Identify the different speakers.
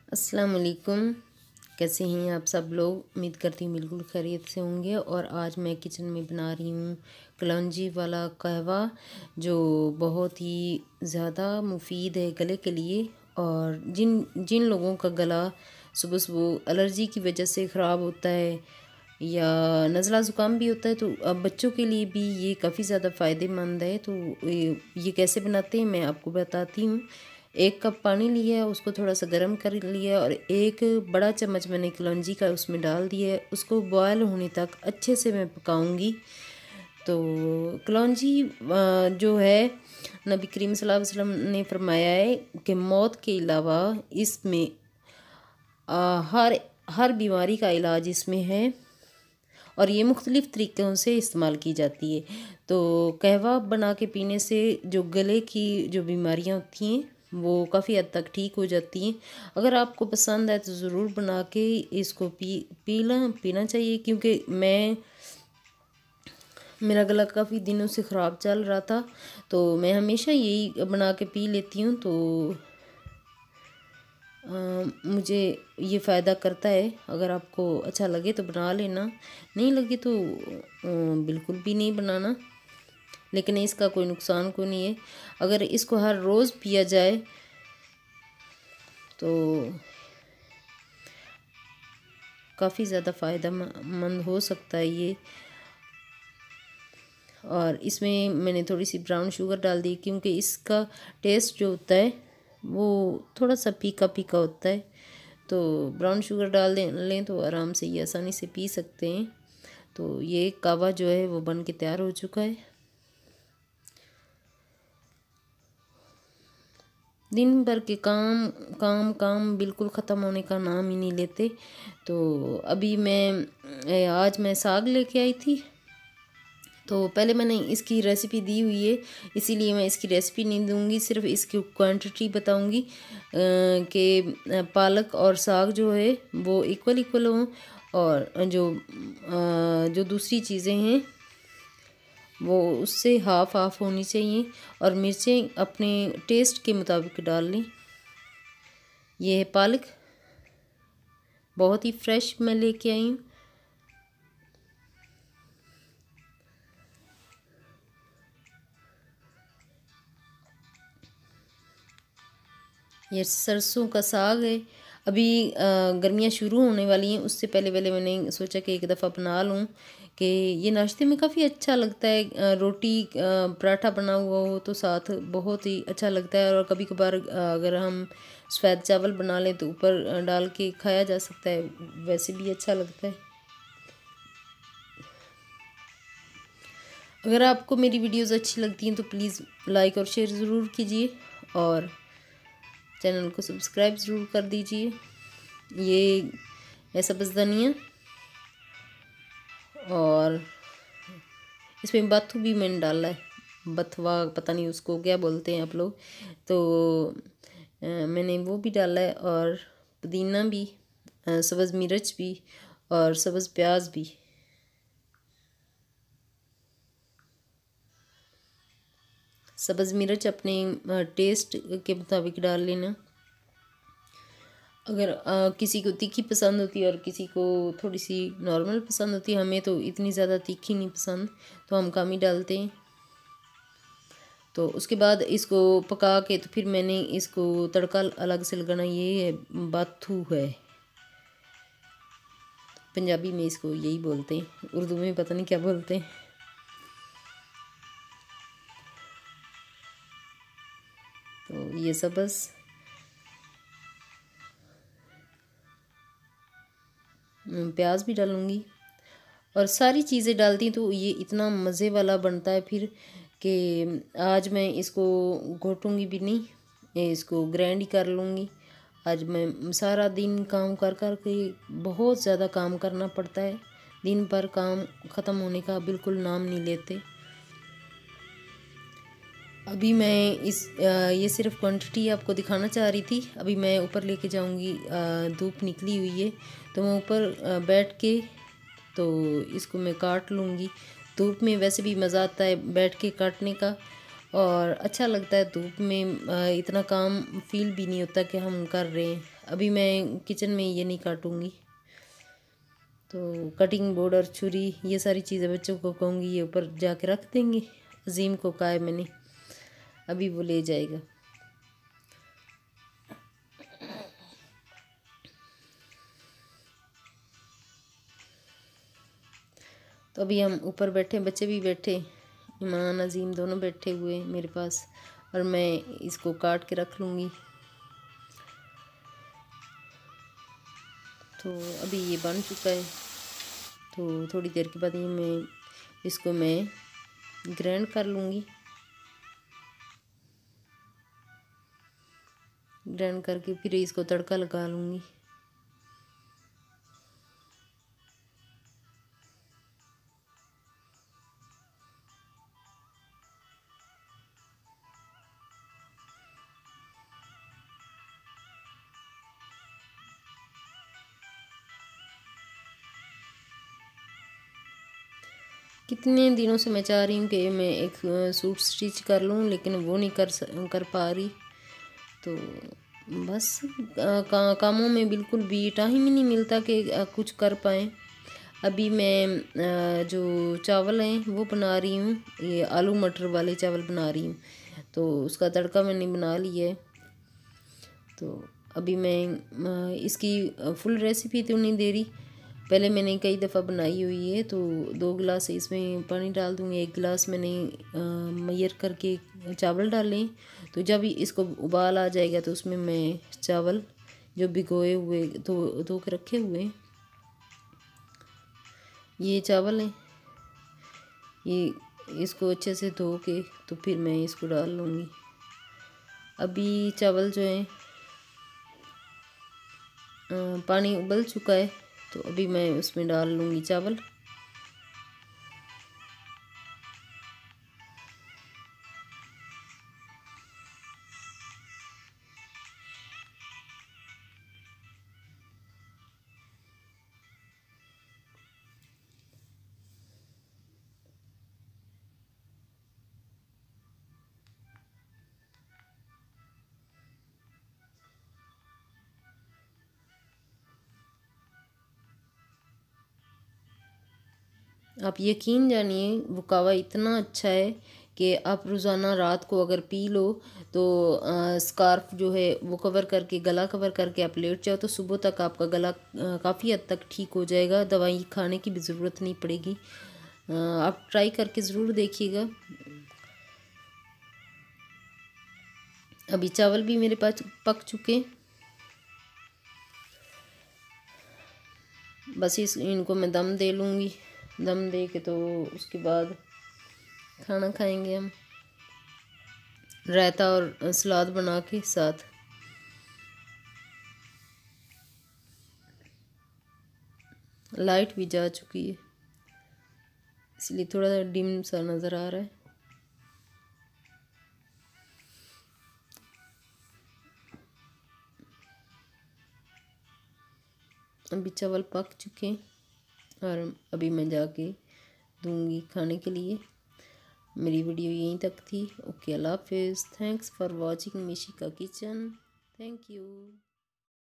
Speaker 1: अस्सलाम वालेकुम। कैसे हैं आप सब लोग। उम्मीद करती हूँ बिल्कुल खैरियत से होंगे। और आज मैं किचन में बना रही हूँ कलौंजी वाला कहवा, जो बहुत ही ज़्यादा मुफीद है गले के लिए। और जिन जिन लोगों का गला सुबह सुबह एलर्जी की वजह से ख़राब होता है या नज़ला ज़ुकाम भी होता है, तो अब बच्चों के लिए भी ये काफ़ी ज़्यादा फ़ायदेमंद है। तो ये कैसे बनाते हैं मैं आपको बताती हूँ। 1 कप पानी लिया है, उसको थोड़ा सा गर्म कर लिया और 1 बड़ा चम्मच मैंने कलौंजी का उसमें डाल दिया है। उसको बॉयल होने तक अच्छे से मैं पकाऊंगी। तो कलौंजी जो है, नबी करीम सल्लल्लाहु अलैहि वसल्लम ने फरमाया है कि मौत के अलावा इसमें हर हर बीमारी का इलाज इसमें है और ये मुख्तलिफ़ तरीक़ों से इस्तेमाल की जाती है। तो कहवा बना के पीने से जो गले की जो बीमारियां होती हैं वो काफ़ी हद तक ठीक हो जाती हैं। अगर आपको पसंद है तो ज़रूर बना के इसको पीना चाहिए, क्योंकि मेरा गला काफ़ी दिनों से ख़राब चल रहा था, तो मैं हमेशा यही बना के पी लेती हूँ। तो मुझे ये फ़ायदा करता है। अगर आपको अच्छा लगे तो बना लेना, नहीं लगे तो बिल्कुल भी नहीं बनाना। लेकिन इसका कोई नुकसान को नहीं है। अगर इसको हर रोज़ पिया जाए तो काफ़ी ज़्यादा फ़ायदेमंद हो सकता है ये। और इसमें मैंने थोड़ी सी ब्राउन शुगर डाल दी, क्योंकि इसका टेस्ट जो होता है वो थोड़ा सा फीका फीका होता है। तो ब्राउन शुगर डाल लें तो आराम से ये आसानी से पी सकते हैं। तो ये कहवा जो है वो बन के तैयार हो चुका है। दिन भर के काम काम काम बिल्कुल ख़त्म होने का नाम ही नहीं लेते। तो अभी आज मैं साग लेके आई थी। तो पहले मैंने इसकी रेसिपी दी हुई है, इसीलिए मैं इसकी रेसिपी नहीं दूंगी, सिर्फ इसकी क्वांटिटी बताऊंगी कि पालक और साग जो है वो इक्वल इक्वल हों। और जो दूसरी चीज़ें हैं वो उससे हाफ़ हाफ़ होनी चाहिए। और मिर्चें अपने टेस्ट के मुताबिक डाल लें। ये है पालक, बहुत ही फ्रेश मैं लेके आई हूँ। ये सरसों का साग है। अभी गर्मियाँ शुरू होने वाली हैं, उससे पहले पहले मैंने सोचा कि एक दफ़ा बना लूँ कि ये नाश्ते में काफ़ी अच्छा लगता है। रोटी पराठा बना हुआ हो तो साथ बहुत ही अच्छा लगता है। और कभी कभार अगर हम सफ़ेद चावल बना लें तो ऊपर डाल के खाया जा सकता है, वैसे भी अच्छा लगता है। अगर आपको मेरी वीडियोस अच्छी लगती हैं तो प्लीज़ लाइक और शेयर ज़रूर कीजिए और चैनल को सब्सक्राइब ज़रूर कर दीजिए। ये है सब्ज़ धनिया और इसमें बथू भी मैंने डाला है, बथवा पता नहीं उसको क्या बोलते हैं आप लोग। तो मैंने वो भी डाला है और पुदीना भी, सब्ज़ मिर्च भी और सब्ज़ प्याज भी। सब्ज़ मिर्च अपने टेस्ट के मुताबिक डाल लेना। अगर किसी को तीखी पसंद होती है और किसी को थोड़ी सी नॉर्मल पसंद होती है, हमें तो इतनी ज़्यादा तीखी नहीं पसंद, तो हम कम ही डालते हैं। तो उसके बाद इसको पका के तो फिर मैंने इसको तड़का अलग से लगाना। ये है बाथू है, पंजाबी में इसको यही बोलते हैं, उर्दू में पता नहीं क्या बोलते हैं। तो ये सब बस प्याज भी डालूँगी और सारी चीज़ें डालती तो ये इतना मज़े वाला बनता है फिर कि आज मैं इसको घोटूँगी भी नहीं, इसको ग्राइंड ही कर लूँगी। आज मैं सारा दिन काम कर कर के बहुत ज़्यादा काम करना पड़ता है, दिन भर काम ख़त्म होने का बिल्कुल नाम नहीं लेते। अभी मैं ये सिर्फ क्वांटिटी आपको दिखाना चाह रही थी। अभी मैं ऊपर लेके जाऊंगी, धूप निकली हुई है तो मैं ऊपर बैठ के तो इसको मैं काट लूँगी। धूप में वैसे भी मज़ा आता है बैठ के काटने का। और अच्छा लगता है धूप में, इतना काम फील भी नहीं होता कि हम कर रहे हैं। अभी मैं किचन में ये नहीं काटूँगी, तो कटिंग बोर्ड और छुरी ये सारी चीज़ें बच्चों को कहूँगी ये ऊपर जाके रख देंगे। अजीम को कहा है मैंने, अभी वो ले जाएगा। तो अभी हम ऊपर बैठे, बच्चे भी बैठे, ईमान अजीम दोनों बैठे हुए मेरे पास, और मैं इसको काट के रख लूँगी। तो अभी ये बन चुका है, तो थोड़ी देर के बाद ये इसको मैं ग्राइंड कर लूँगी। ग्राइंड करके फिर इसको तड़का लगा लूँगी। कितने दिनों से मैं चाह रही हूँ कि मैं एक सूट स्टिच कर लूँ, लेकिन वो नहीं कर पा रही। तो बस कामों में बिल्कुल भी टाइम ही नहीं मिलता कि कुछ कर पाएँ। अभी मैं जो चावल हैं वो बना रही हूँ, ये आलू मटर वाले चावल बना रही हूँ। तो उसका तड़का मैंने बना लिया है। तो अभी मैं इसकी फुल रेसिपी तो नहीं दे रही, पहले मैंने कई दफ़ा बनाई हुई है। तो 2 गिलास इसमें पानी डाल दूँगी, 1 गिलास मैंने मैयर करके चावल डाले। तो जब इसको उबाल आ जाएगा तो उसमें मैं चावल जो भिगोए हुए धो के रखे हुए, ये चावल हैं, ये इसको अच्छे से धो के तो फिर मैं इसको डाल लूँगी। अभी चावल जो है पानी उबल चुका है, तो अभी मैं उसमें डाल लूँगी चावल। आप यकीन जानिए वो कावा इतना अच्छा है कि आप रोज़ाना रात को अगर पी लो तो स्कार्फ जो है वो कवर करके, गला कवर करके आप लेट जाओ तो सुबह तक आपका गला काफ़ी हद तक ठीक हो जाएगा। दवाई खाने की भी ज़रूरत नहीं पड़ेगी। आप ट्राई करके ज़रूर देखिएगा। अभी चावल भी मेरे पास पक चुके, बस इनको मैं दम दे लूँगी। दम दे के तो उसके बाद खाना खाएंगे हम, रायता और सलाद बना के साथ। लाइट भी जा चुकी है इसलिए थोड़ा सा डिम सा नज़र आ रहा है। अभी चावल पक चुके हैं और अभी मैं जाके दूंगी खाने के लिए। मेरी वीडियो यहीं तक थी। ओके, अल्लाह हाफिज़। Thanks for watching Mishika kitchen. Thank you.